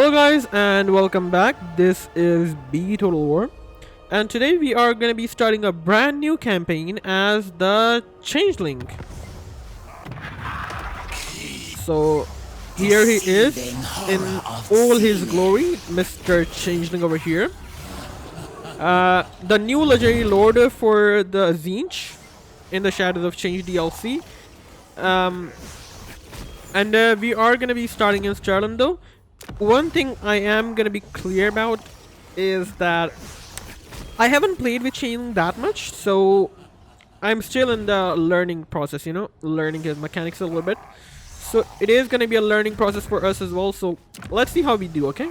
Hello guys and welcome back. This is B Total War, and today we are going to be starting a brand new campaign as the Changeling. So here he is in all his glory, Mr. Changeling over here. The new legendary lord for the Tzeentch in the Shadows of Change DLC. And we are going to be starting in Sterling though. One thing I am gonna be clear about is that I haven't played with Changeling that much, so I'm still in the learning process, learning his mechanics a little bit. So it is gonna be a learning process for us as well, so let's see how we do, okay?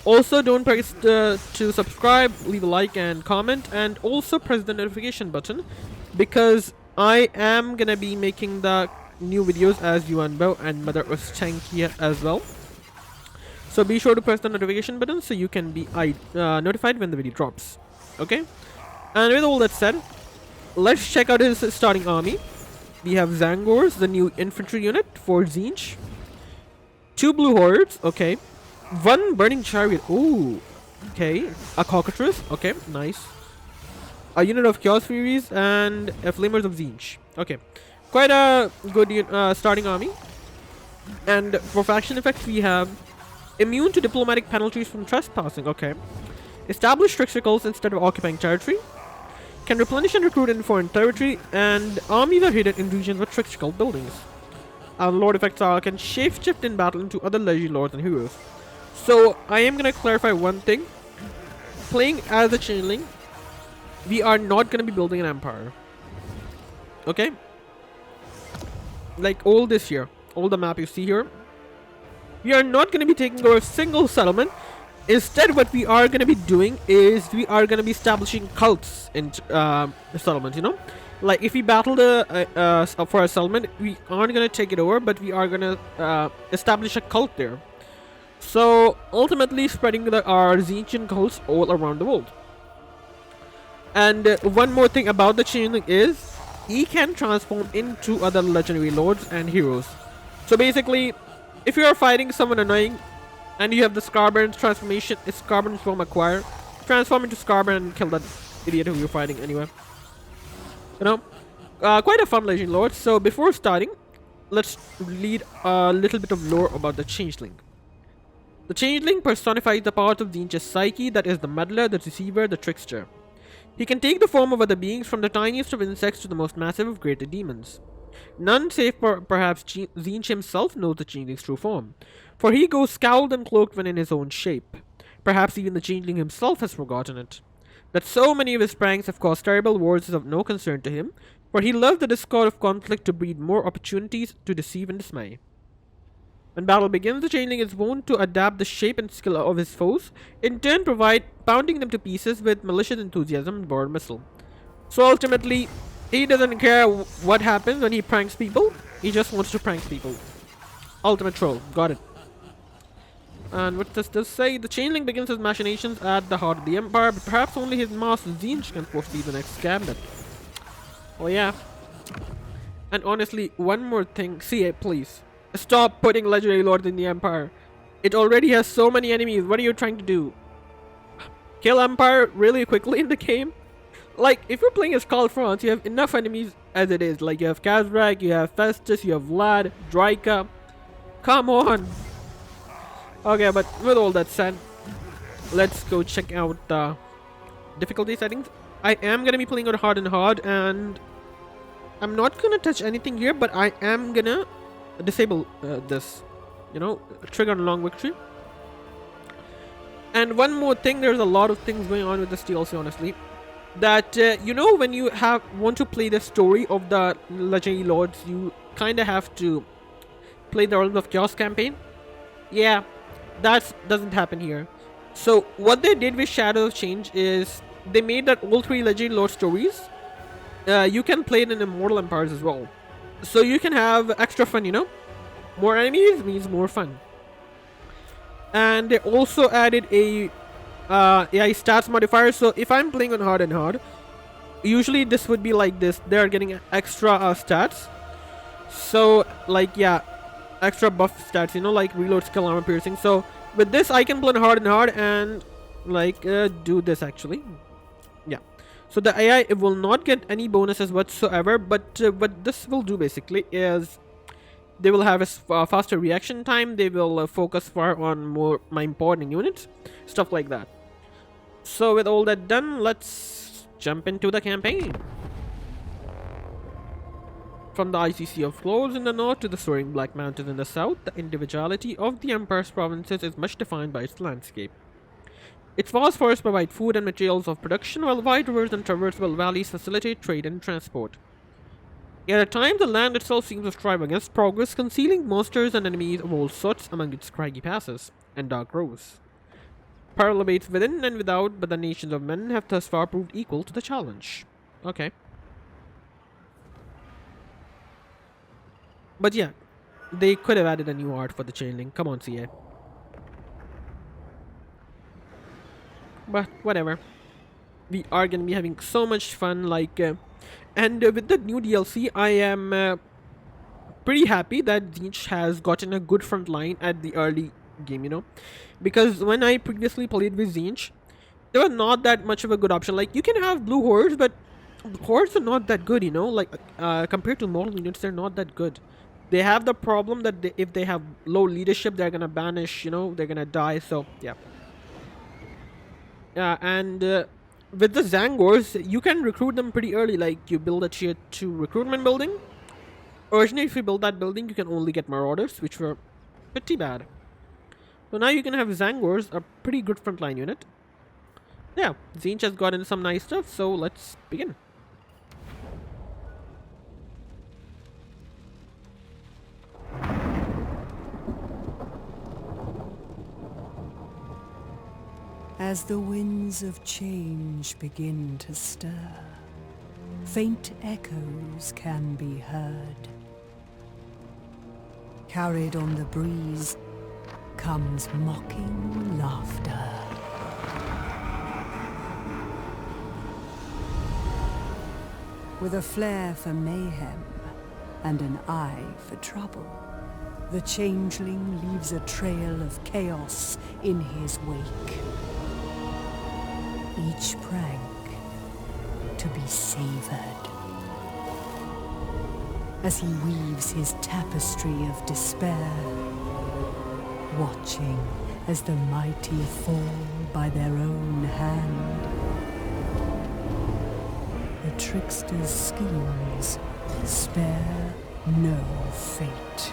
Also, don't forget to subscribe, leave a like and comment, and also press the notification button, because I am gonna be making the new videos as Yuanbo and Mother Ustankia as well. So be sure to press the notification button so you can be notified when the video drops. Okay? And with all that said, let's check out his starting army. We have Zangors, the new infantry unit for Tzeentch. 2 blue hordes, okay. 1 burning chariot, ooh. Okay. A cockatrice, okay, nice. A unit of chaos furies and a flamers of Tzeentch. Okay. Quite a good starting army. And for faction effects we have immune to diplomatic penalties from trespassing, okay. Establish trick circles instead of occupying territory. Can replenish and recruit in foreign territory, and armies are hidden in regions with trick circle buildings. Lord effects are can shapeshift in battle into other legendary lords and heroes. So I am gonna clarify one thing. Playing as a Changeling, we are not gonna be building an empire. Okay? Like all this here, all the map you see here. We are not going to be taking over a single settlement. Instead, what we are going to be doing is we are going to be establishing cults in settlements, Like if we battle for a settlement, we aren't going to take it over, but we are going to establish a cult there. So ultimately spreading our Tzeentchian cults all around the world. And one more thing about the Changeling is he can transform into other legendary lords and heroes. So basically, if you are fighting someone annoying and you have the Scarburn transformation, it's Scarburn form acquire, transform into Scarburn and kill that idiot who you're fighting anyway. Quite a fun legend lord. So before starting, let's read a little bit of lore about the Changeling. The Changeling personifies the part of Tzeentch's psyche that is the meddler, the deceiver, the trickster. He can take the form of other beings, from the tiniest of insects to the most massive of greater demons. None save perhaps Tzeentch himself knows the Changeling's true form, for he goes scowled and cloaked when in his own shape. Perhaps even the Changeling himself has forgotten it. That so many of his pranks have caused terrible wars is of no concern to him, for he loved the discord of conflict to breed more opportunities to deceive and dismay. When battle begins, the Changeling is wont to adapt the shape and skill of his foes, in turn pounding them to pieces with malicious enthusiasm and borrowed missile. So ultimately, he doesn't care what happens when he pranks people. He just wants to prank people. Ultimate troll. Got it. And what does this say? The Changeling begins his machinations at the heart of the Empire, but perhaps only his master Tzeentch can foresee the next gambit. Oh yeah. And honestly, one more thing. CA, please. Stop putting legendary lords in the Empire. It already has so many enemies. What are you trying to do? Kill Empire really quickly in the game? Like, if you're playing as Karl Franz, you have enough enemies as it is. Like, you have Kazrak, you have Festus, you have Vlad, Draika. Come on. Okay, but with all that said, let's go check out the difficulty settings. I am gonna be playing on hard and hard, and I'm not gonna touch anything here, but I am gonna disable this, trigger on long victory. And one more thing, there's a lot of things going on with this DLC, honestly. That when you want to play the story of the legendary lords, you kind of have to play the Realms of Chaos campaign. Yeah, that doesn't happen here. So what they did with Shadows of Change is they made that all 3 legendary lord stories you can play it in Immortal empires as well, so you can have extra fun. More enemies means more fun. And they also added a AI stats modifier. So if I'm playing on hard and hard, usually this would be like this. They're getting extra stats. So like, yeah, extra buff stats, you know, like reload, skill, armor piercing. So with this I can blend hard and hard and like do this actually. Yeah, so the AI, it will not get any bonuses whatsoever, but what this will do basically is they will have a faster reaction time. They will focus far on more my important units, stuff like that. So with all that done, let's jump into the campaign. From the icy sea of floors in the north to the soaring black mountains in the south, the individuality of the Empire's provinces is much defined by its landscape. Its vast forests provide food and materials of production, while wide rivers and traversable valleys facilitate trade and transport. Yet at times the land itself seems to strive against progress, concealing monsters and enemies of all sorts among its craggy passes and dark groves. Peril awaits within and without, but the nations of men have thus far proved equal to the challenge. Okay. But yeah, they could have added a new art for the Changeling. Come on, CA. But whatever. We are gonna be having so much fun, like, and with the new DLC, I am pretty happy that Tzeentch has gotten a good front line at the early game, you know, because when I previously played with Tzeentch, there was not that much of a good option. Like, you can have blue hordes, but hordes are not that good, you know, like compared to Immortal units, they're not that good. They have the problem that if they have low leadership, they're gonna banish, you know, they're gonna die. So yeah. And with the Zangors, you can recruit them pretty early. Like, you build a tier 2 recruitment building. Originally, if you build that building, you can only get Marauders, which were pretty bad. So now you can have Zangors, a pretty good frontline unit. Yeah, Tzeentch has gotten some nice stuff, so let's begin. As the winds of change begin to stir, faint echoes can be heard. Carried on the breeze comes mocking laughter. With a flair for mayhem and an eye for trouble, the Changeling leaves a trail of chaos in his wake. Each prank to be savored as he weaves his tapestry of despair, watching as the mighty fall by their own hand. The trickster's schemes spare no fate.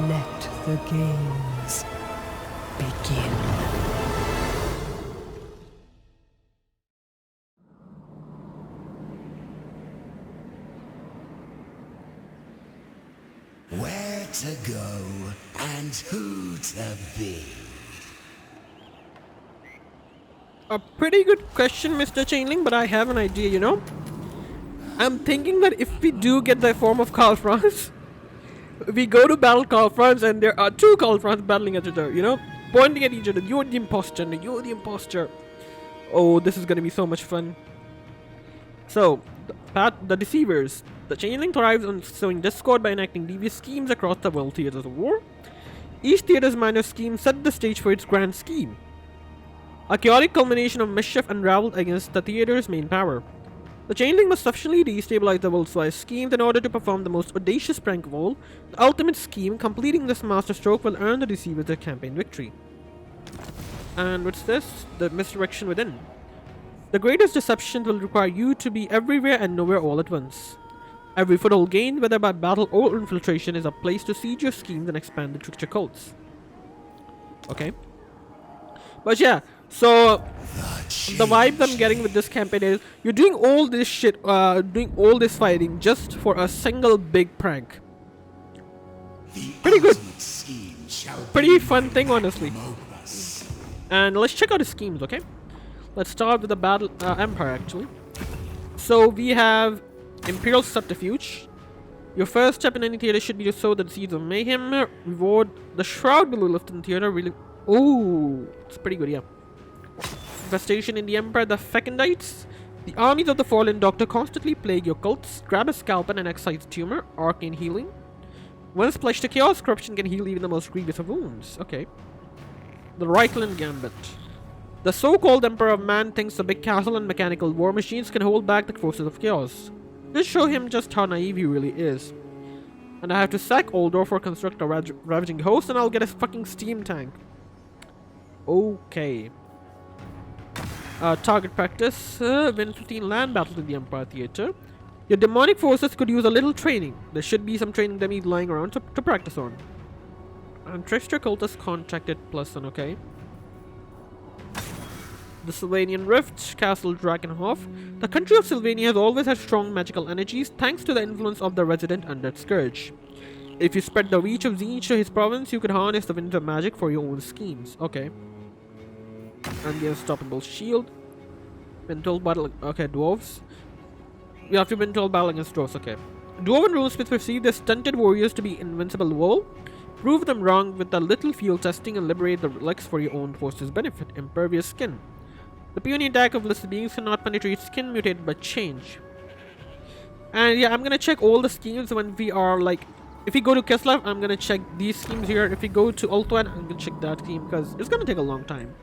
Let the games begin. Where to go and who to be? A pretty good question, Mr. Changeling, but I have an idea, you know? I'm thinking that if we do get the form of Karl Franz, we go to battle Karl Franz and there are two Karl Franz battling each other, you know? Pointing at each other, you're the imposter, and you're the imposter. Oh, this is gonna be so much fun. So, the Deceivers. The Changeling thrives on sowing discord by enacting devious schemes across the world theaters of war. Each theater's minor scheme set the stage for its grand scheme. A chaotic culmination of mischief unraveled against the theater's main power. The Changeling must sufficiently destabilize the world's wise schemes in order to perform the most audacious prank of all. The ultimate scheme, completing this masterstroke, will earn the Deceivers their campaign victory. And what's this? The misdirection within. The greatest deception will require you to be everywhere and nowhere all at once. Every foothold gained, whether by battle or infiltration, is a place to siege your schemes and expand the trickster cults. Okay. But yeah, so the vibe I'm getting with this campaign is you're doing all this shit, doing all this fighting just for a single big prank. Pretty good. Pretty fun thing, honestly. And let's check out the schemes, okay? Let's start with the battle Empire, actually. So we have Imperial Subterfuge. Your first step in any theater should be to sow the seeds of mayhem. Reward the shroud below lifted in theater. Really, oh, it's pretty good, yeah. Infestation in the Empire, the Fecundites. The armies of the fallen doctor constantly plague your cults. Grab a scalpel and excise tumor. Arcane healing. Once pledged to chaos, corruption can heal even the most grievous of wounds. Okay. The Reichland Gambit. The so-called Emperor of Man thinks the big castle and mechanical war machines can hold back the forces of chaos. Just show him just how naive he really is. And I have to sack Oldor for construct a ravaging host, and I'll get a fucking steam tank. Okay. Target practice. Win 15 land battles in the Empire Theater. Your demonic forces could use a little training. There should be some training dummies lying around to practice on. And Trickster Cultist contracted +1, okay. The Sylvanian Rift, Castle Drakenhof. The country of Sylvania has always had strong magical energies thanks to the influence of the resident Undead Scourge. If you spread the reach of Tzeentch to his province, you could harness the winds of magic for your own schemes. Okay. And the Unstoppable Shield. Mental Battle. Okay, Dwarves. We have to mental battle against Dwarves. Okay. Dwarven runesmiths perceive their stunted warriors to be invincible wall. Prove them wrong with a little field testing and liberate the relics for your own force's benefit. Impervious Skin. The puny attack of listed beings cannot penetrate skin mutated by change. And yeah, I'm gonna check all the schemes when we are like, if we go to Kislev, I'm gonna check these schemes here. If we go to Ultuan, I'm gonna check that scheme because it's gonna take a long time.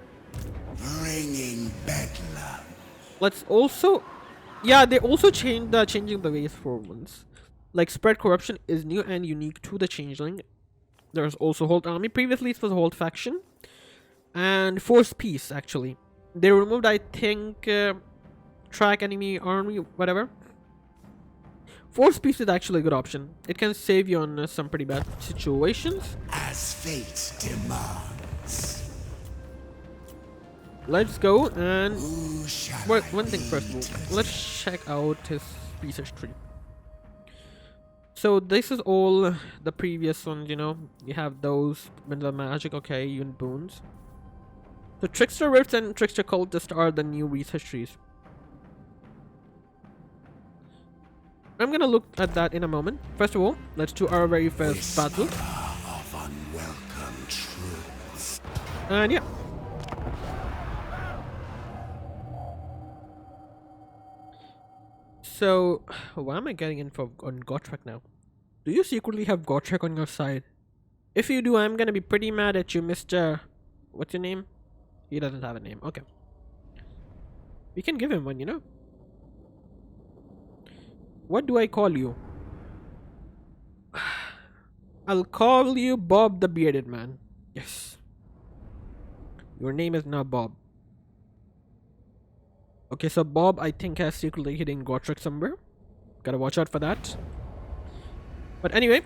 Bringing bedlam. Let's also, yeah, they also changed changing the ways for once. Like spread corruption is new and unique to the Changeling. There's also Hold Army. Previously it was Hold Faction. And Force Peace actually. They removed, I think, track enemy army, whatever. Force Peace is actually a good option. It can save you on some pretty bad situations. As fate demands. Let's go and Who shall one thing first of all, let's check out his research tree. So this is all the previous ones, you know. You have those Window Magic, okay, unit boons. The Trickster Rifts and Trickster Cultist are the new research trees. I'm gonna look at that in a moment. First of all, let's do our very first battle. of unwelcome truths. And yeah. So, why am I getting info on Gotrek now? Do you secretly have Gotrek on your side? If you do, I'm gonna be pretty mad at you, Mr. What's your name? He doesn't have a name. Okay. We can give him one, you know? What do I call you? I'll call you Bob the Bearded Man. Yes. Your name is now Bob. Okay, so Bob, I think, has secretly hidden Gotrek somewhere. Gotta watch out for that. But anyway,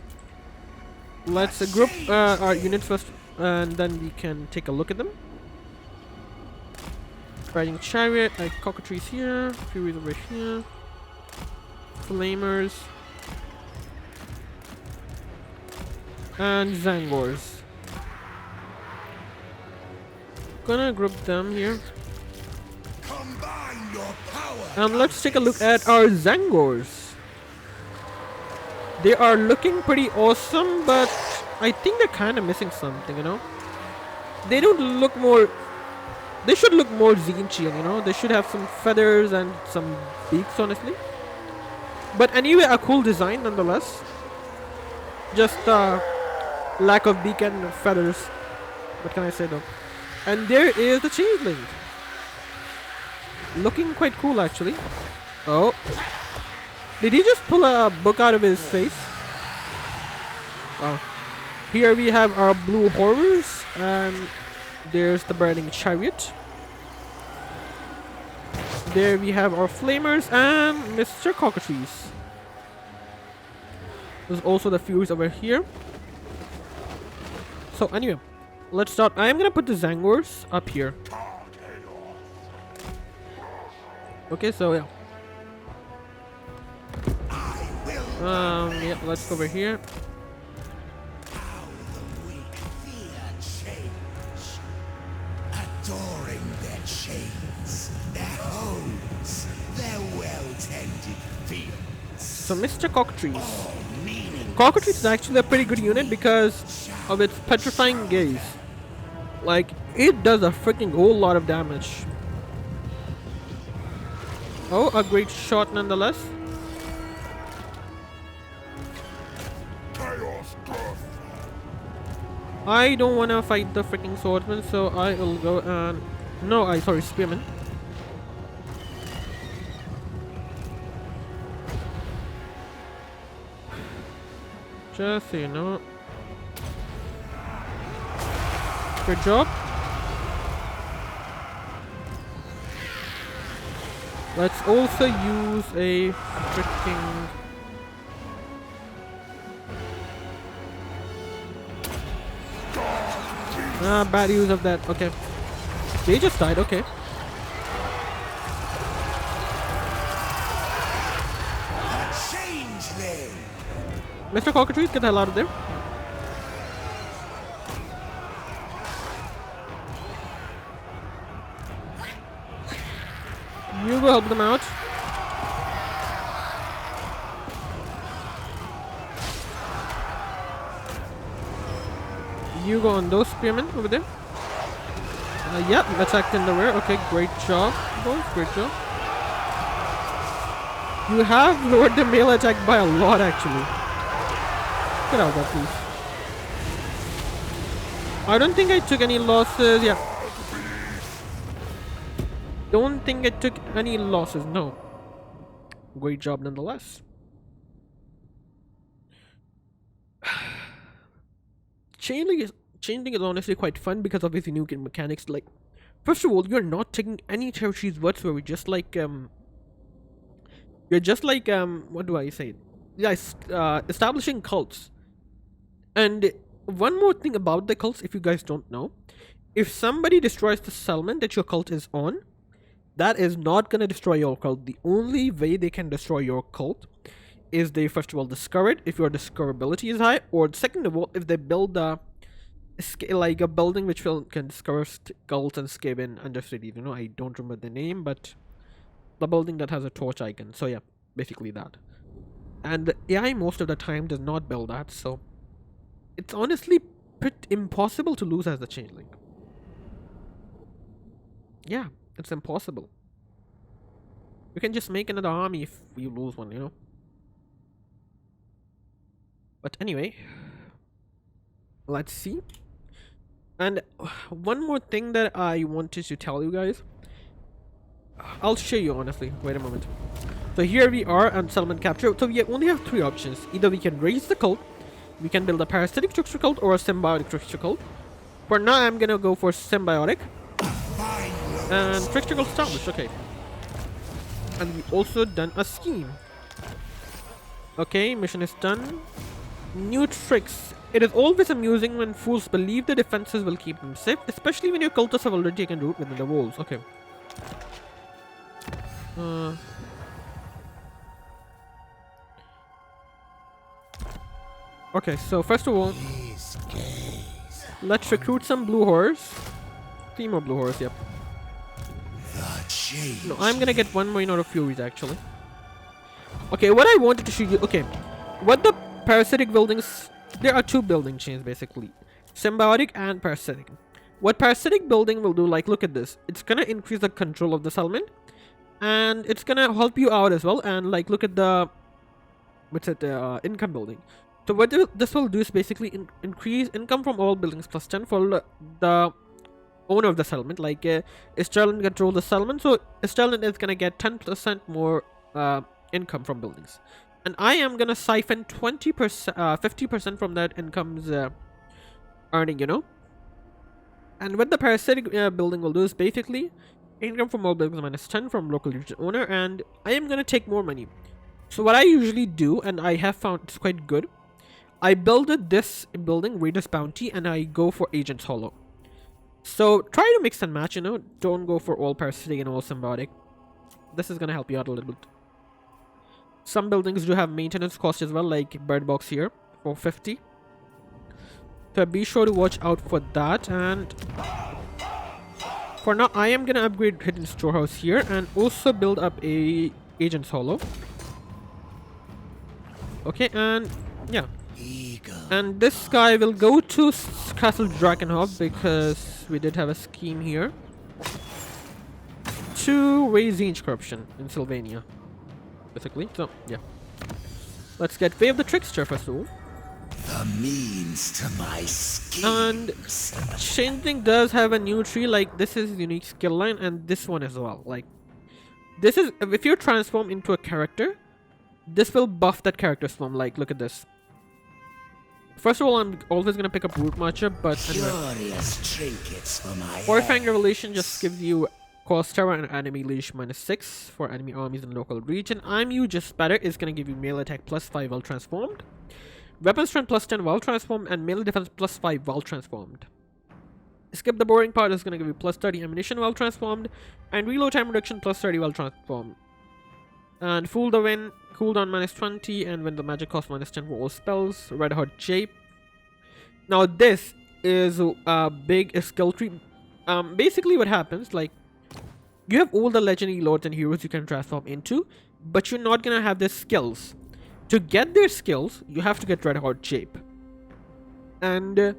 let's group our units first, and then we can take a look at them. Riding Chariot, like Cockatrice here, Furies over here, Flamers, and Zangors. Gonna group them here. Combine your power. And let's take a look at our Zangors. They are looking pretty awesome, but I think they're kind of missing something, you know? They don't look more... They should look more Tzeentchian, you know? They should have some feathers and some beaks, honestly. But anyway, a cool design nonetheless. Just lack of beak and feathers. What can I say though? And there is the Changeling. Looking quite cool actually. Oh. Did he just pull a book out of his face? Oh. Here we have our blue horrors, and there's the burning chariot. There we have our flamers and Mr. Cockatrice. There's also the Furies over here. So anyway, let's start. I am gonna put the Zangors up here. Okay, so yeah. Yeah, let's go over here. How the weak fear change. Adoring their chains, their homes, their well-tended fields. So Mr. Cockatrice. All meaning Cockatrice is actually a pretty good unit because of its petrifying gaze. Like, it does a freaking whole lot of damage. Oh, a great shot nonetheless. I don't want to fight the freaking swordsman, so I will go and... No, sorry, spearman. Just so you know. Good job. Let's also use a freaking... bad use of that. Okay. They just died. Okay. Changeling. Mr. Cockatrice, get the hell out of there. You go help them out. You go on those spearmen over there. Yep, attacked in the rear. Okay, great job, boys. Great job. You have lowered the melee attack by a lot, actually. Get out of that, please. I don't think I took any losses. Yeah. Don't think I took any losses. No. Great job, nonetheless. Changeling is honestly quite fun because of its unique mechanics. Like, first of all, you're not taking any territories whatsoever. Just like you're just like what do I say? Yeah, establishing cults. And one more thing about the cults, if you guys don't know, if somebody destroys the settlement that your cult is on, that is not gonna destroy your cult. The only way they can destroy your cult is they first of all discover it if your discoverability is high, or second of all, if they build like a building which can discover cults and escape in under cities. You know, I don't remember the name, but the building that has a torch icon. So yeah, basically that. And the AI most of the time does not build that, so it's honestly pretty impossible to lose as the Changeling. Yeah, it's impossible. You can just make another army if you lose one, you know. But anyway, let's see. And one more thing that I wanted to tell you guys. I'll show you honestly. Wait a moment. So here we are on settlement capture. So we only have three options. Either we can raise the cult, we can build a parasitic trickster cult, or a symbiotic trickster cult. For now, I'm gonna go for symbiotic. And trickster cult established. Okay. And we also done a scheme. Okay, mission is done. New tricks. It is always amusing when fools believe the defenses will keep them safe, especially when your cultists have already taken root within the walls. Okay. Okay, so first of all, let's recruit some blue horse. 3 more blue horse, yep. No, I'm gonna get 1 more in order of furies actually. Okay, what I wanted to show you, okay, what the parasitic buildings, there are 2 building chains basically, symbiotic and parasitic. What parasitic building will do, like look at this, it's gonna increase the control of the settlement, and it's gonna help you out as well. And like look at the income building. So what this will do is basically increase income from all buildings plus 10 for the owner of the settlement. Like Sterling control the settlement, so Sterling is gonna get 10% more income from buildings, and I am gonna siphon 20%, 50% from that income's earning, you know. And what the parasitic building will do is basically income from all buildings minus 10 from local region owner, and I am gonna take more money. So what I usually do, and I have found it's quite good, I build this building Raiders Bounty, and I go for Agent's Hollow. So try to mix and match, you know, don't go for all parasitic and all symbiotic. This is gonna help you out a little bit. Some buildings do have maintenance cost as well, like Bird Box here for 50. So be sure to watch out for that. And for now, I am gonna upgrade Hidden Storehouse here and also build up a Agent's Hollow. Okay, and yeah. And this guy will go to Castle Drakenhof because we did have a scheme here to raise Tzeentch corruption in Sylvania, basically. So yeah, let's get Way of the Trickster first of all. a means to my And schemes. Changeling does have a new tree, like this is unique skill line, and this one as well. Like this is, if you transform into a character, this will buff that character's form. Like look at this. First of all, I'm always gonna pick up Root Marcher, but anyway. Curious trinkets for my Horrifying Revelation just gives you Cost Terror and enemy leash -6 for enemy armies in the local region. I'm You Just Better is gonna give you melee attack +5 while transformed, weapon strength +10 while transformed, and melee defense +5 while transformed. Skip the Boring Part is gonna give you +30 ammunition while transformed, and reload time reduction +30 while transformed. And Fool the Wind, cooldown -20, and when the magic cost -10 for all spells. Red Hot Jape. Now this is a big skill tree. Basically what happens, like, you have all the legendary lords and heroes you can transform into, but you're not gonna have their skills. To get their skills, you have to get Red Hot Jape. And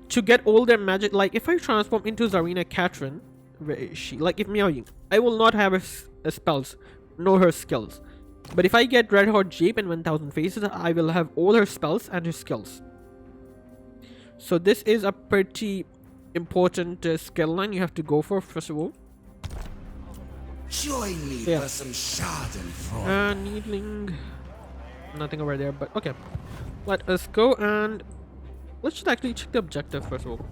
to get all their magic, like if I transform into Zarina Catherine, where is she? Like if Meowing, I will not have her spells, nor her skills. But if I get Red Hot Jape and 1000 Faces, I will have all her spells and her skills. So this is a pretty important skill line you have to go for, first of all. Join me for some Schadenfreude. Needling. Nothing over there, but okay. Let us go and let's just actually check the objective first of all.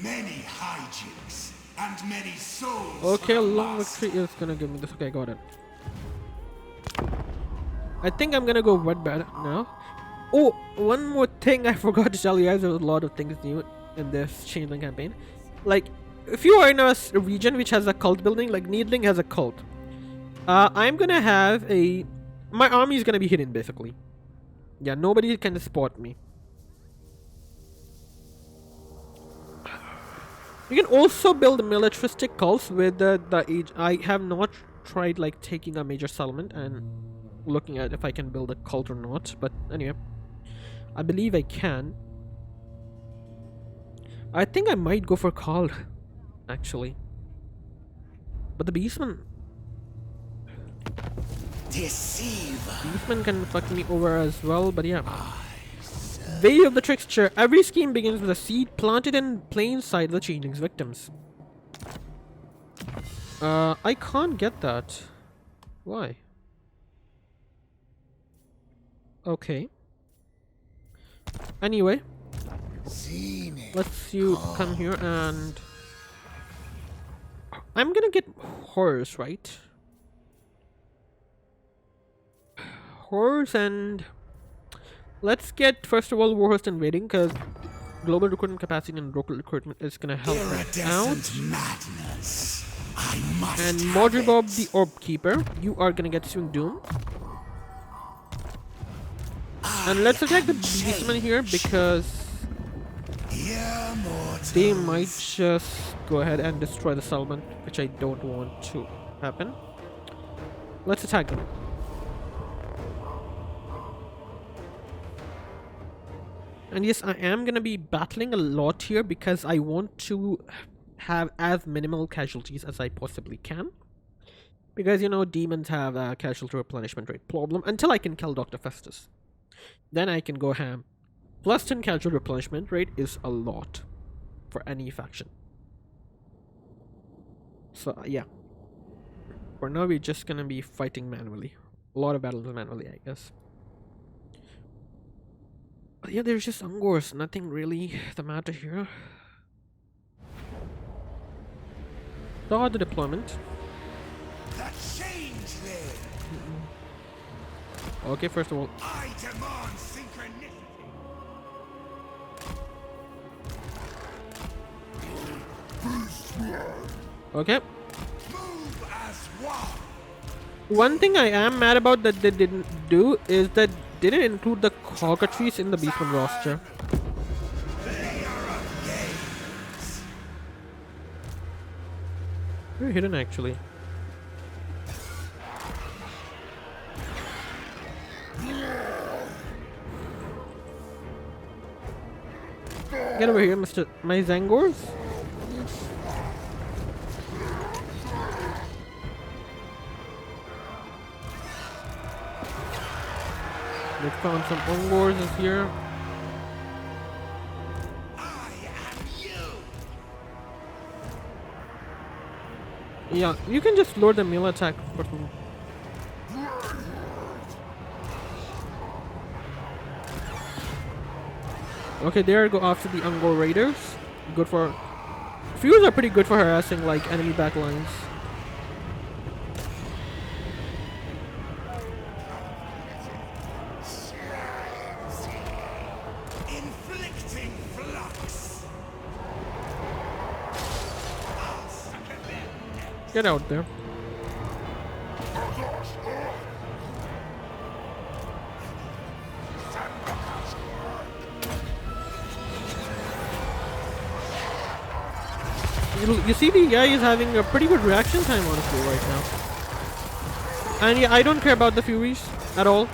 Many hijinks and many souls. Okay, for the long lost. victory is gonna give me this. Okay, got it. I think I'm gonna go Wet Bed now. Oh, one more thing I forgot to tell you guys. There's a lot of things new in this Changeling campaign. Like, if you are in a region which has a cult building, like Needling has a cult, I'm gonna have a... my army is gonna be hidden, basically. Yeah, nobody can spot me. You can also build militaristic cults with the age. I have not tried, like, taking a major settlement and looking at if I can build a cult or not, but anyway, I believe I can. I think I might go for Carl, actually. But the Beastman can fuck me over as well, but yeah. Way of the Trickster. Every scheme begins with a seed planted in plain sight of the Changeling's victims. I can't get that. Why? Okay. Anyway, let's you come here and I'm gonna get horrors, right? Horrors, and let's get first of all Warhorse Invading, because global recruitment capacity and local recruitment is gonna help us out. Madness. I must And have Modribob it. the Orb Keeper, you are gonna get Swing Doom. And let's attack the Beastmen here because they might just go ahead and destroy the settlement, which I don't want to happen. Let's attack them. And yes, I am gonna be battling a lot here because I want to have as minimal casualties as I possibly can. Because, you know, demons have a casualty replenishment rate problem until I can kill Dr. Festus. Then I can go ham. Plus 10 casualty replenishment rate is a lot for any faction. So, yeah. For now, we're just gonna be fighting manually. A lot of battles manually, I guess. But yeah, there's just Ungors. Nothing really the matter here. Start the deployment. The Changeling. Okay, first of all, I demand synchronicity. okay. Move as one. One thing I am mad about that they didn't do is that they didn't include the cockatrice in the Beastman roster. They're hidden actually. Get over here, Mr. My Zangors. Let's found some Ongors is here. I am you. Yeah, you can just load the melee attack for some. Okay, there go after the Ungor Raiders. Good for. Fuels are pretty good for harassing like enemy backlines. Inflicting flux. I'll sucker them. Get out there. You see the guy is having a pretty good reaction time honestly right now. And yeah, I don't care about the Furies at all.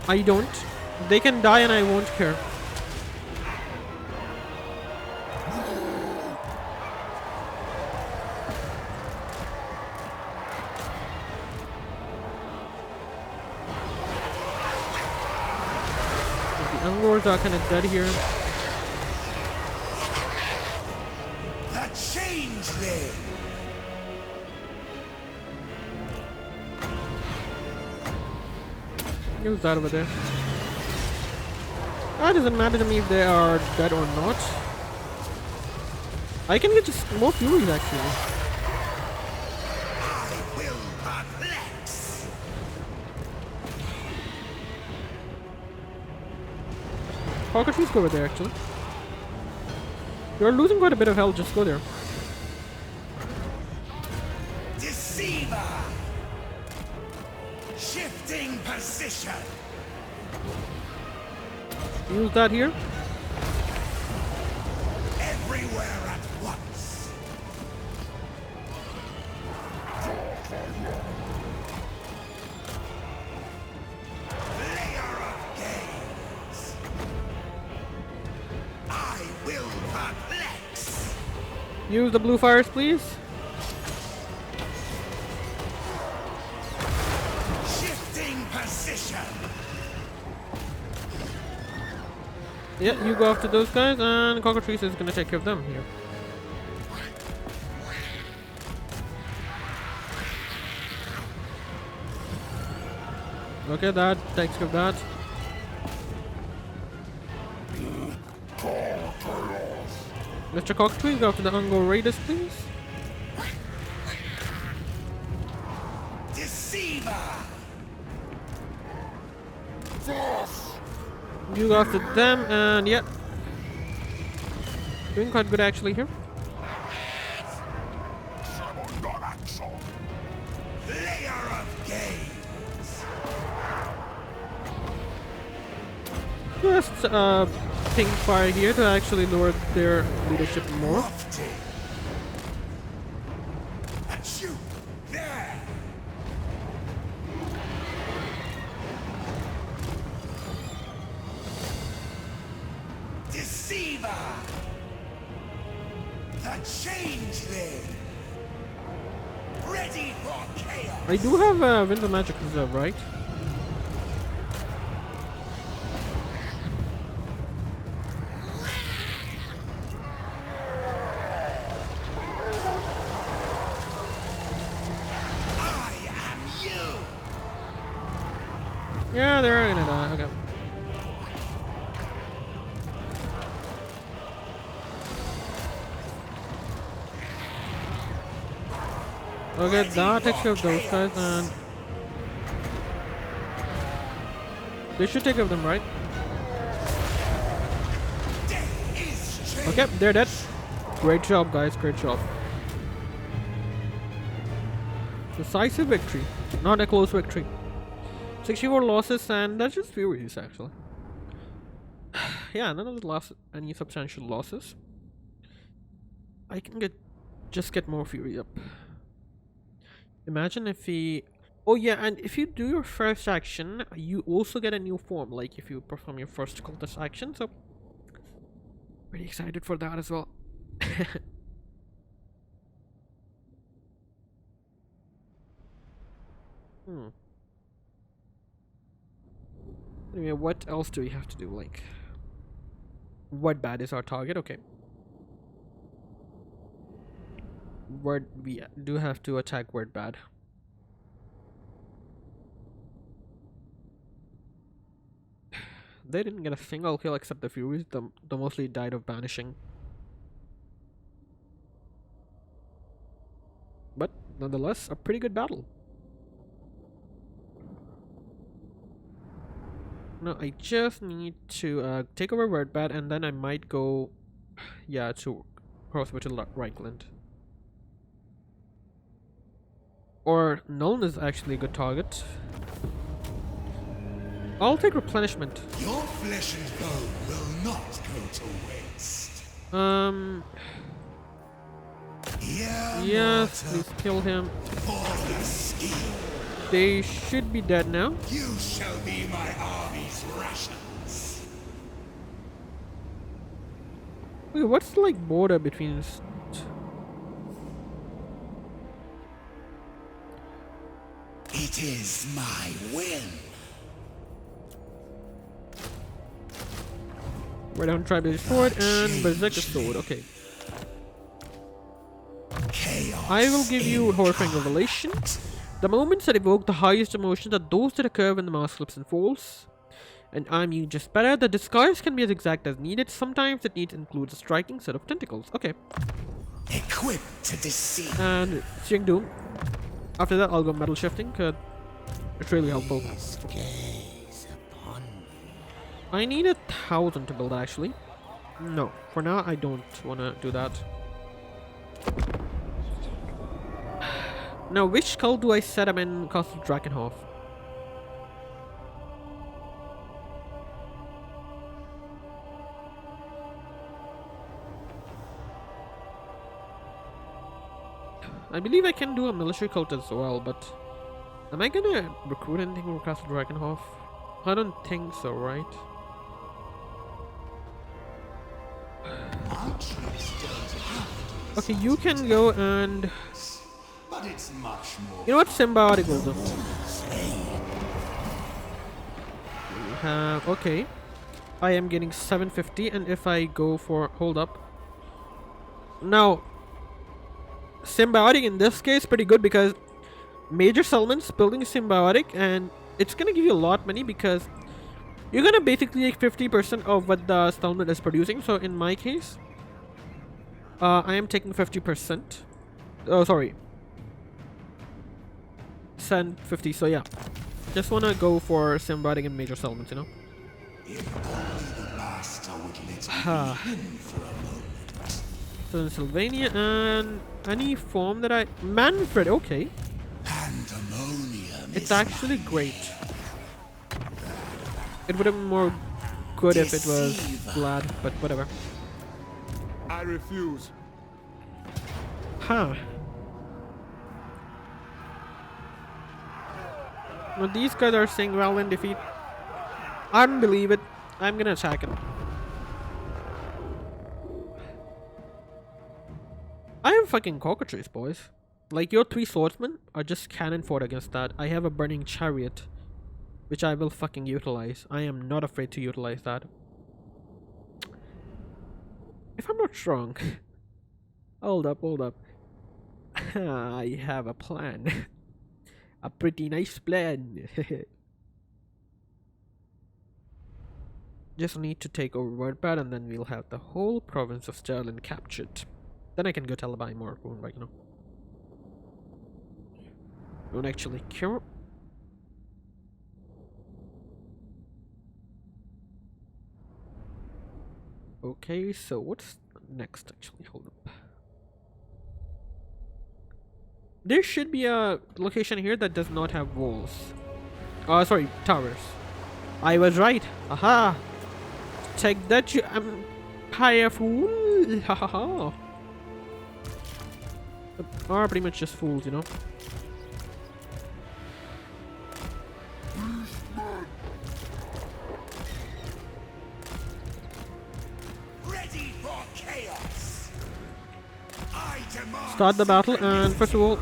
I don't. They can die and I won't care. The Ungors are kind of dead here. The Changeling. Use that over there. That doesn't matter to me if they are dead or not. I can get just more Furies actually. I will perplex. Cockatrice go over there actually. You're losing quite a bit of health, just go there. Deceiver. Shifting position. Use that here. Everywhere at once. Layer of gaze. I will perplex. Use the blue fires, please. Shifting position. Yeah, you go after those guys, and Cockatrice is gonna take care of them here. Okay, that takes care of that. Mr. Cockatrice, go after the Ungor Raiders, please. Deceiver. You go after them, and yeah. Doing quite good actually here. Layer of gaze. Just ping fire here to actually lower their leadership more. Lofty. At you. There. Deceiver. The Changeling. Ready for chaos. I do have Winter Magic Reserve, right? I am you. Yeah, they're gonna die. Okay. Okay, that takes care of those guys, and they should take care of them, right? Death is change. Okay, they're dead. Great job, guys. Great job. Decisive victory, not a close victory. 64 losses, and that's just Furies, actually. Yeah, none of the lost any substantial losses. I can just get more Fury up. Imagine if we. Oh yeah, and if you do your first action, you also get a new form. Like if you perform your first cultist action, so pretty excited for that as well. Anyway, what else do we have to do? Like, what bad is our target? Okay. Word, we do have to attack word bad. They didn't get a single kill except the Furies. The mostly died of banishing. But nonetheless, a pretty good battle. No, I just need to take over Wordbad, and then I might go, yeah, to cross over to Reichland. Or Nuln is actually a good target. I'll take replenishment. Your flesh and bone will not go to waste. Yes, please kill him. They should be dead now. You shall be my army's rations. Wait, what's the like border between this? It is my will. Right on Tribal Sword and Berserker Sword, okay. Chaos I will give you Horrifying Revelation. The moments that evoke the highest emotions are those that occur when the mask slips and falls. And I'm you just better. The disguise can be as exact as needed. Sometimes it needs includes a striking set of tentacles. Okay. equipped to deceive. And Seeing Doom. After that, I'll go Metal Shifting, cause it's really helpful. Gaze upon me. I need 1,000 to build, actually. No, for now, I don't want to do that. Now, which skull do I set up in Castle Drakenhof? I believe I can do a military cult as well, but am I gonna recruit anything for Castle Drakenhof? I don't think so, right? Okay, you can go and... But it's much more. You know what? Symbiotic will do. We have... Okay. I am getting 750, and if I go for... Hold up. Now, Symbiotic in this case pretty good because major settlements building Symbiotic, and it's gonna give you a lot money because you're gonna basically take 50% of what the settlement is producing. So in my case, I am taking 50%. Oh, sorry. Send 50. So yeah, just wanna go for Symbiotic and major settlements, you know. If only the master would let me in for a moment. So in Sylvania and any form that I... Manfred, okay. Pandemonium. It's actually great. It would have been more good if it was Vlad, but whatever. I refuse. Huh. Well, these guys are saying well in defeat. I don't believe it. I'm gonna attack him. I am fucking cockatrice, boys. Like, your 3 swordsmen are just cannon fodder against that. I have a burning chariot, which I will fucking utilize. I am not afraid to utilize that. If I'm not wrong. Hold up, hold up. I have a plan. A pretty nice plan. Just need to take over Wordpad and then we'll have the whole province of Sterling captured. Then I can go Talibai more, like, you know. Don't actually care. Okay, so what's next actually? Hold up. There should be a location here that does not have walls. Sorry, towers. I was right. Aha! Take that, you empire fool! Ha ha ha! Are pretty much just fools, you know. Ready for chaos. I demand. Start the battle, and first of all,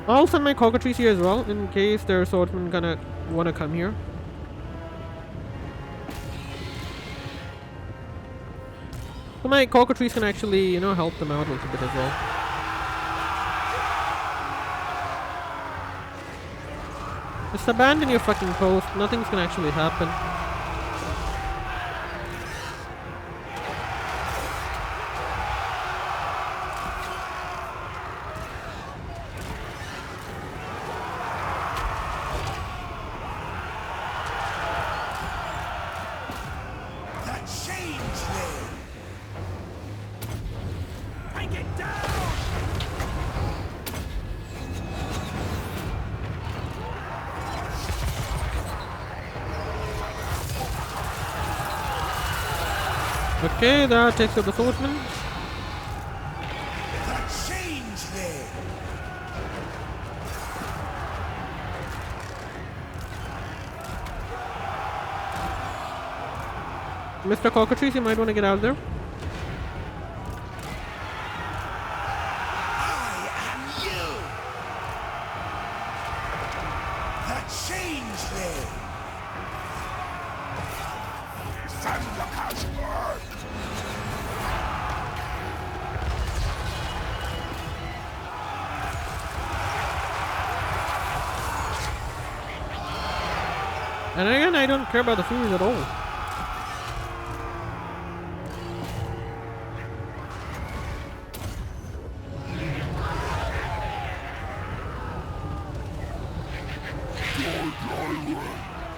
I'll send my cockatrice here as well in case their swordsmen gonna wanna come here. So my cockatrice can actually, you know, help them out a little bit as well. Just abandon your fucking post. Nothing's gonna actually happen. The Changeling! Bring it down! Okay, that takes out the swordsman. The Changeling! Mr. Cockatrice, you might want to get out there. I am you! The Changeling! Sandaka's word! And again, I don't care about the Furies at all.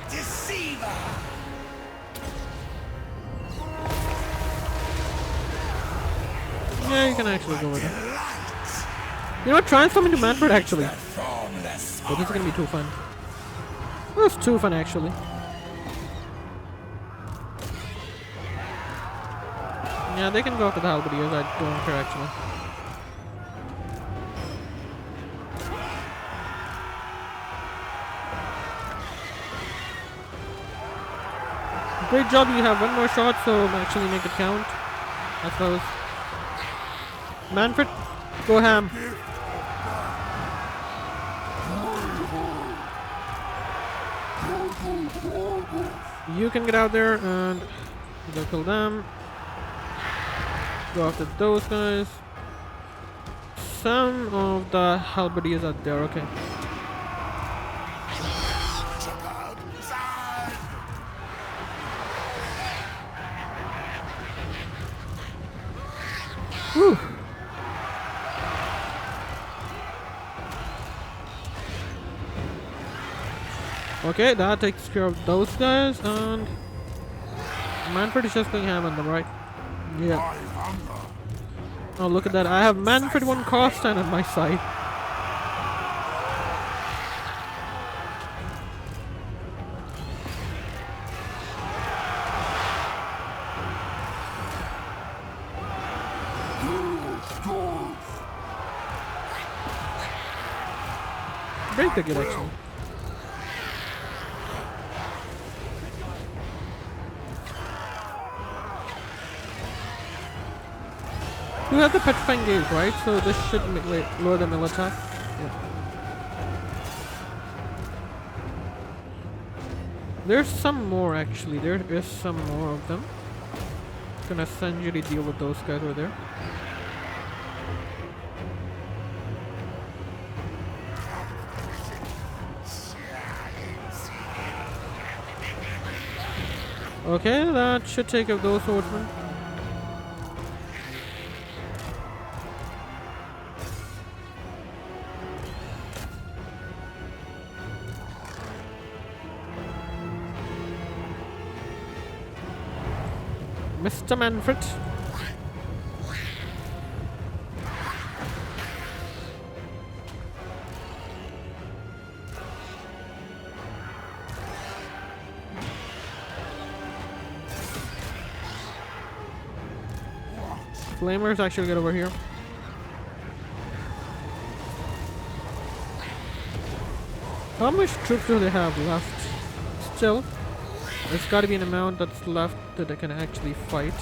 Deceiver! Yeah, you can actually go with it. You know what? Transform into Manfred actually. Formless But this is gonna be too fun. That's too fun actually. Yeah, they can go after the halberdiers. I don't care actually. Great job, you have one more shot, so actually make it count. I suppose. Manfred, go ham. You can get out there and go kill them. Go after those guys. Some of the halberdiers are there, okay. Whew. Okay, that takes care of those guys, and Manfred is just going ham on them, right? Yeah. Oh, look at that. I have Manfred 1 cost stand on my side. Great ticket, actually. You have the petrifying gauge, right? So this should lower the mill attack. Yeah. There's some more actually. There is some more of them. Gonna essentially deal with those guys over there. Okay, that should take out those swordsmen. Mr. Manfred. Flamers actually get over here. How much troops do they have left? Still, there's got to be an amount that's left that they can actually fight.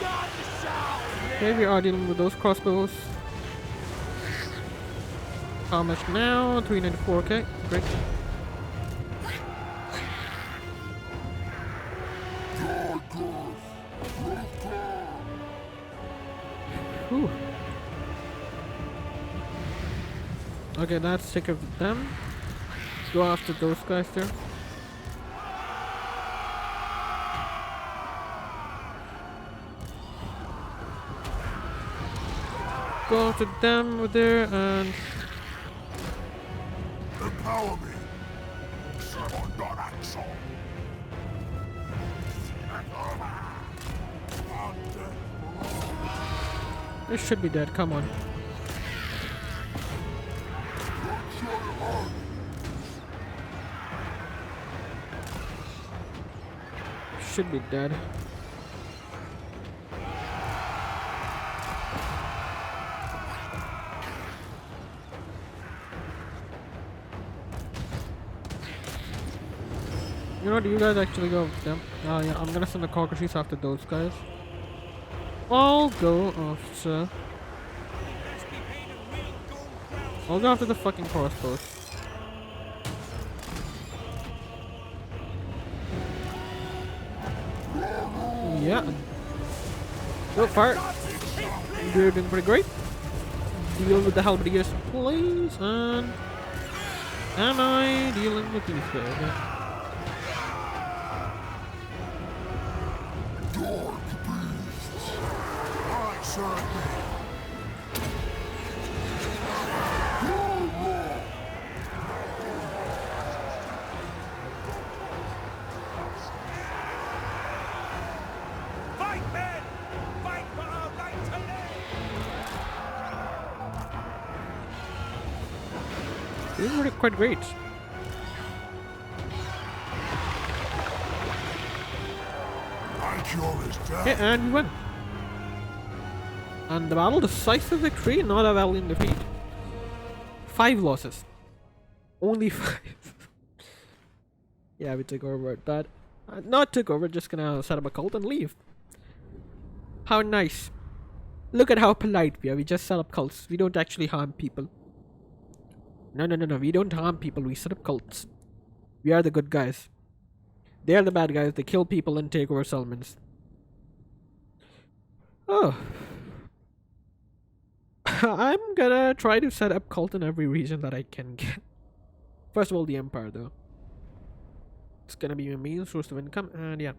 None shall live! Okay, we are dealing with those crossbows. How much now? 394, okay, great. Whew. Okay, let's take care of them. Let's go after those guys there. Go after them over there and Empower me. Summon that action. they should be dead. Come on. Should be dead. You know what? You guys actually go with them. Yeah, I'm gonna send the cockatrices after those guys. I'll go after. I'll go after the fucking crossbows. Yeah. Go fire. You're doing pretty great. Deal with the halberdiers, please. And am I dealing with these guys? Yeah. Fight, men! Fight for our right to live! Doing really quite great. My cure is death. Okay, and we win. And the battle, decisive victory, not a valiant defeat. 5 losses. Only 5. Yeah, we took over that. Not took over, just gonna set up a cult and leave. How nice. Look at how polite we are. We just set up cults. We don't actually harm people. No. We don't harm people. We set up cults. We are the good guys. They are the bad guys. They kill people and take over settlements. Oh. I'm gonna try to set up cult in every region that I can get. First of all, the Empire, though. It's gonna be my main source of income, and yeah.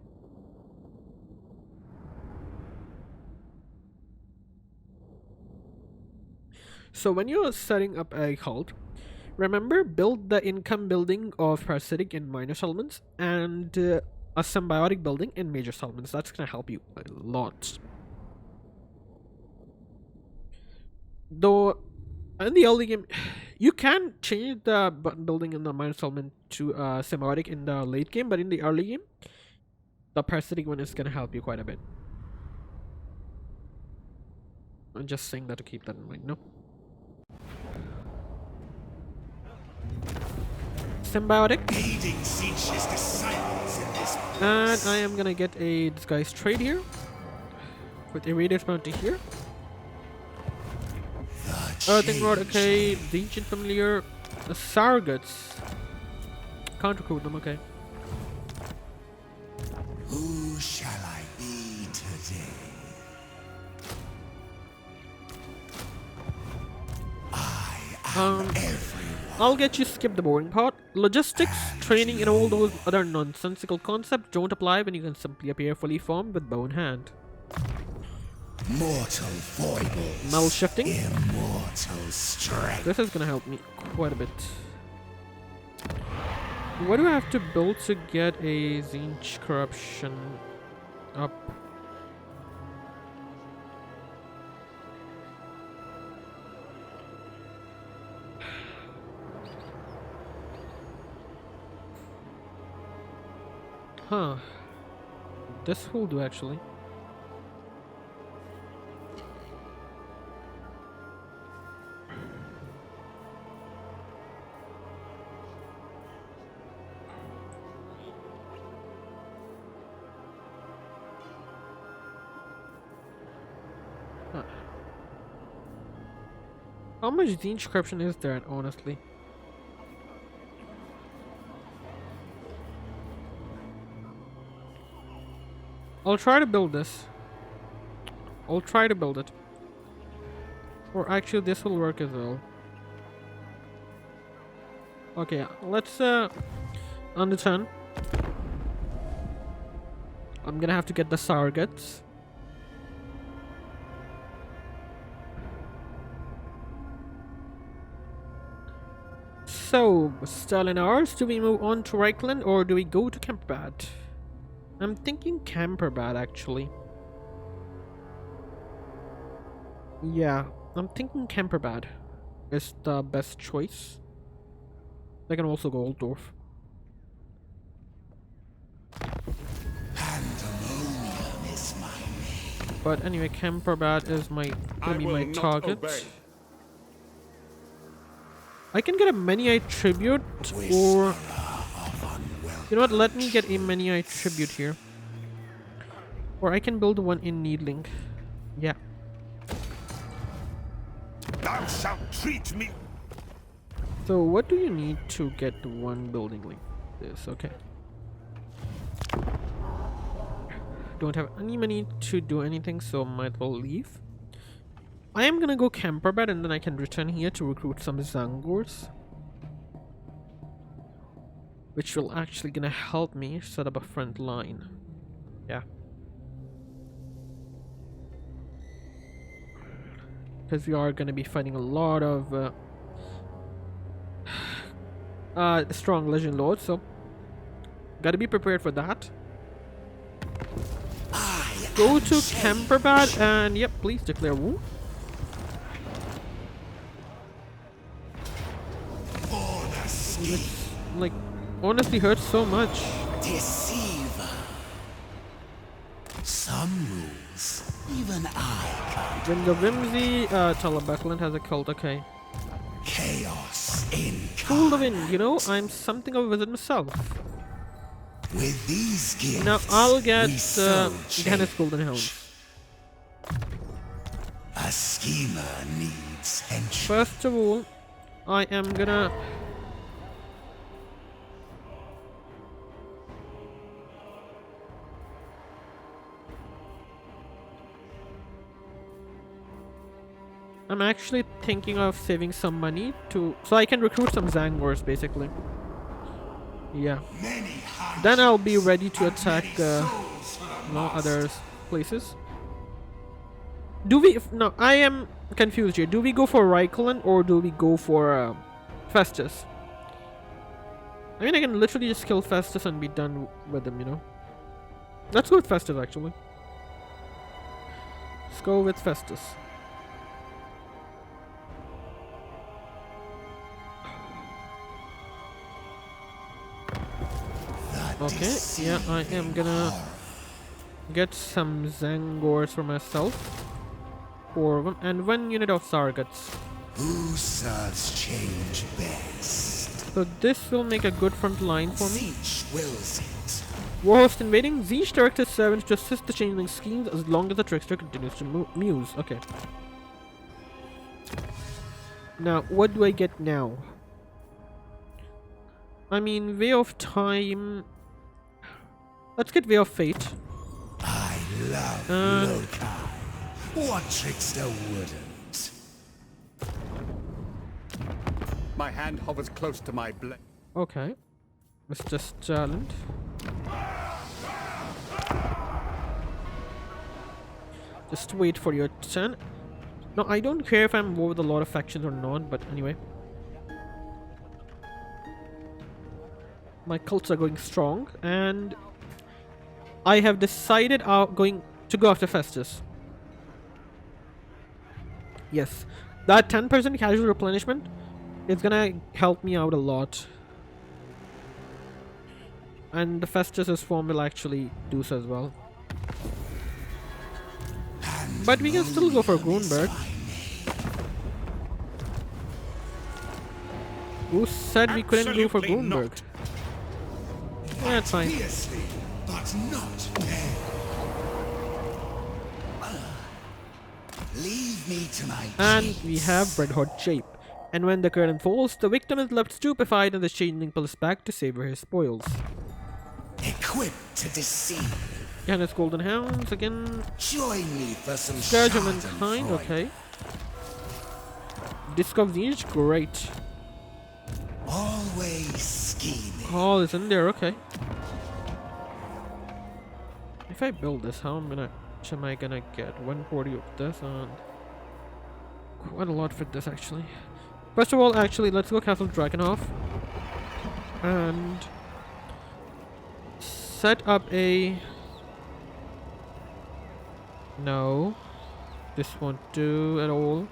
So when you're setting up a cult, remember, build the income building of parasitic in minor settlements and a symbiotic building in major settlements. That's gonna help you a lot. Though in the early game, you can change the building in the minor settlement to symbiotic in the late game, but in the early game, the parasitic one is gonna help you quite a bit. I'm just saying that to keep that in mind. No. Symbiotic. Aiding Tzeentch's disciples in this And I am gonna get a disguise trade here with a radius bounty here. Earthing Rod, okay. The Ancient Familiar. The Sargots. Can't recruit them, okay. Who shall I be today? I am everyone. I'll get you skip the boring part. Logistics, training, and all those other nonsensical concepts don't apply when you can simply appear fully formed with bow in hand. Mortal foibles. Metal shifting. Immortal strength. This is gonna help me quite a bit. What do I have to build to get a Tzeentch corruption up? Huh. This will do actually. Huh. How much Tzeentch corruption is there, honestly? I'll try to build this. I'll try to build it. Or actually, this will work as well. Okay, let's on the turn. I'm gonna have to get the surrogates. So, Stalin ours, do we move on to Reichland or do we go to Camperbad? I'm thinking Camperbad actually. Yeah, I'm thinking Camperbad is the best choice. I can also go Altdorf. Pandemonium is my name. But anyway, Camperbad is gonna be my target. I can get a Many-Eye Tribute, or you know what, let me get a Many-Eye Tribute here. Or I can build one in Needling. Yeah. Thou shalt treat me. So what do you need to get one building like this? Okay. Don't have any money to do anything, so might as well leave. I am gonna go Camperbad and then I can return here to recruit some Zangors, which will actually gonna help me set up a front line. Yeah. Because we are gonna be fighting a lot of strong Legion Lords, so gotta be prepared for that. Go to Camperbad and yep, please declare war. It's like honestly hurts so much. Deceiver. Some rules, even I When the Whimsy Talabekland has a cult, okay. chaos in Fool the wind, you know, I'm something of a wizard myself. with these gifts. Now I'll get we sow change. Gannis Golden Hound. A schemer needs henchmen. First of all, I am gonna I'm actually thinking of saving some money so I can recruit some Zangors basically. Yeah. Then I'll be ready to attack other places. Do we no, I am confused here. Do we go for Reichland or do we go for Festus? I mean, I can literally just kill Festus and be done with him, you know. Let's go with Festus actually. Let's go with Festus. Okay, yeah, I am gonna get some Zangors for myself. 4 of them, and 1 unit of Sargats. Who serves change best? So this will make a good front line for me. Tzeentch wills it. Warhost invading. Tzeentch directs his servants to assist the Changeling schemes as long as the trickster continues to muse. Okay. Now, what do I get now? I mean, Way of Time. Let's get Way of Fate. I love Lokai. What trickster wouldn't? My hand hovers close to my blade. Okay. Mr. Stalin. Just wait for your turn. No, I don't care if I'm war with a lot of factions or not, but anyway. My cults are going strong, and I have decided to go after Festus. Yes, that 10% casual replenishment is gonna help me out a lot. And the Festus's form will actually do so as well. But we can still go for Grunberg. Who said we couldn't go for Absolutely Grunberg? not. Yeah, it's fine. Leave me to my And we chains. have Red Hot Shape. And when the curtain falls, the victim is left stupefied and the changeling pulls back to savor his spoils. Equipped to deceive. And his golden hounds again. Join me for some Scourge of Mankind, schadenfreude. okay. Disc of Tzeentch, great. Always scheming. Call is in there, okay. If I build this, how much am I gonna get? 140 of this and quite a lot for this actually. First of all, actually, let's go Castle Drakenhof and set up a. No, this won't do at all.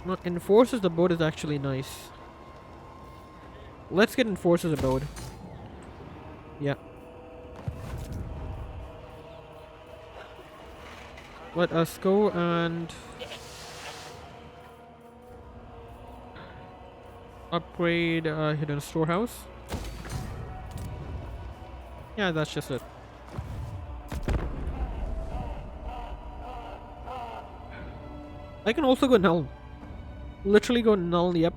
No, Enforcer's abode is actually nice. Let's get Enforcer's abode. Yeah. Let us go and upgrade hidden storehouse. Yeah, that's just it. I can also go null. Literally go null, yep.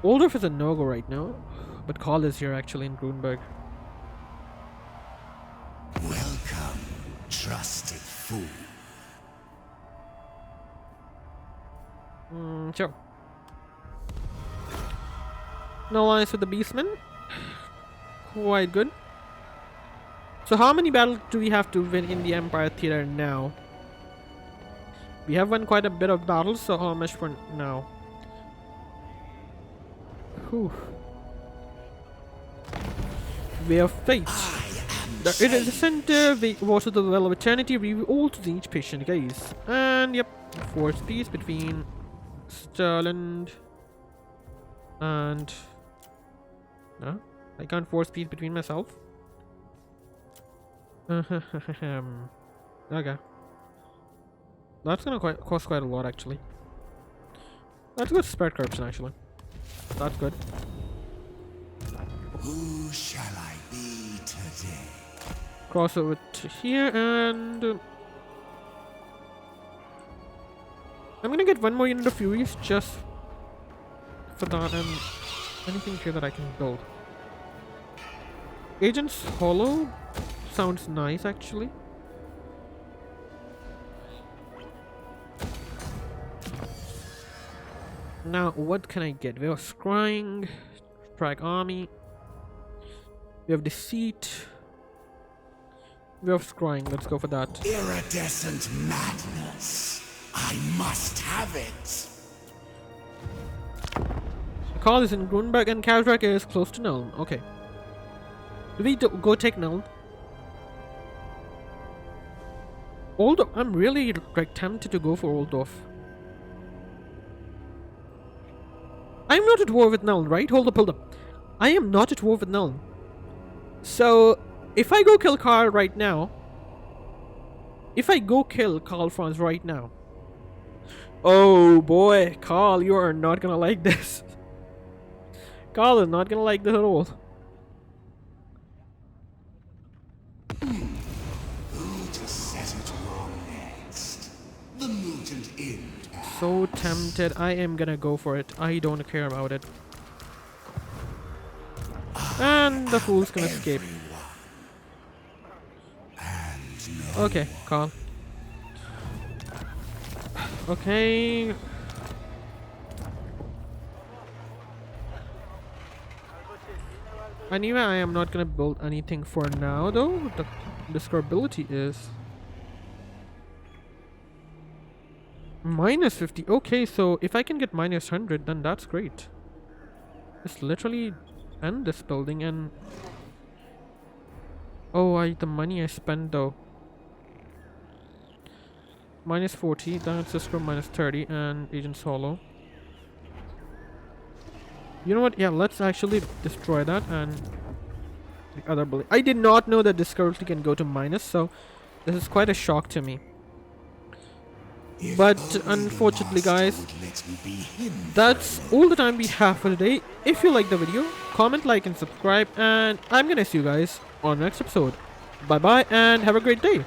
Oldorf is a no-go right now, but Karl is here actually in Grunberg. Welcome, trusted fool. Sure. No alliance with the Beastmen. Quite good. So how many battles do we have to win in the Empire Theater now? We have won quite a bit of battles, so how much for now? Whew. Way of Fate. It is the center, the water of the Well of Eternity, reveal all to the each patient gaze. And yep, force peace between Sterland and... No? I can't force peace between myself. Okay. That's gonna cost quite a lot actually. Let's go spread corruption actually. That's good. Who shall I be today? Cross over to here and... I'm gonna get one more unit of Furies just for that and anything here that I can build. Agent's Hollow sounds nice actually. Now, what can I get? We have Scrying, Strike Army, we have Deceit, we have Scrying, let's go for that. Iridescent madness. I must have it. Karl is in Grunberg and Kazrak is close to Nuln, okay. Do we go take Nuln? Oldorf, I'm really like tempted to go for Oldorf. I'm not at war with Nuln, right? Hold up. I am not at war with Nuln. So, if I go kill Karl right now... If I go kill Karl Franz right now... Oh boy, Karl, you are not gonna like this. Karl is not gonna like this at all. Who to set it wrong next? The mutant Ind. So tempted. I am gonna go for it. I don't care about it. And the fool's gonna escape. Okay, Karl. Okay. Anyway, I am not gonna build anything for now though. The discoverability is minus 50. Okay, so if I can get minus 100, then that's great. Just literally end this building and... Oh, the money I spent though. Minus 40, then it's just from minus 30 and Agent's Hollow. You know what? Yeah, let's actually destroy that and the other building. I did not know that discoverability can go to minus, so this is quite a shock to me. But unfortunately guys, that's all the time we have for today. If you like the video, comment, like and subscribe, and I'm gonna see you guys on the next episode. Bye bye and have a great day.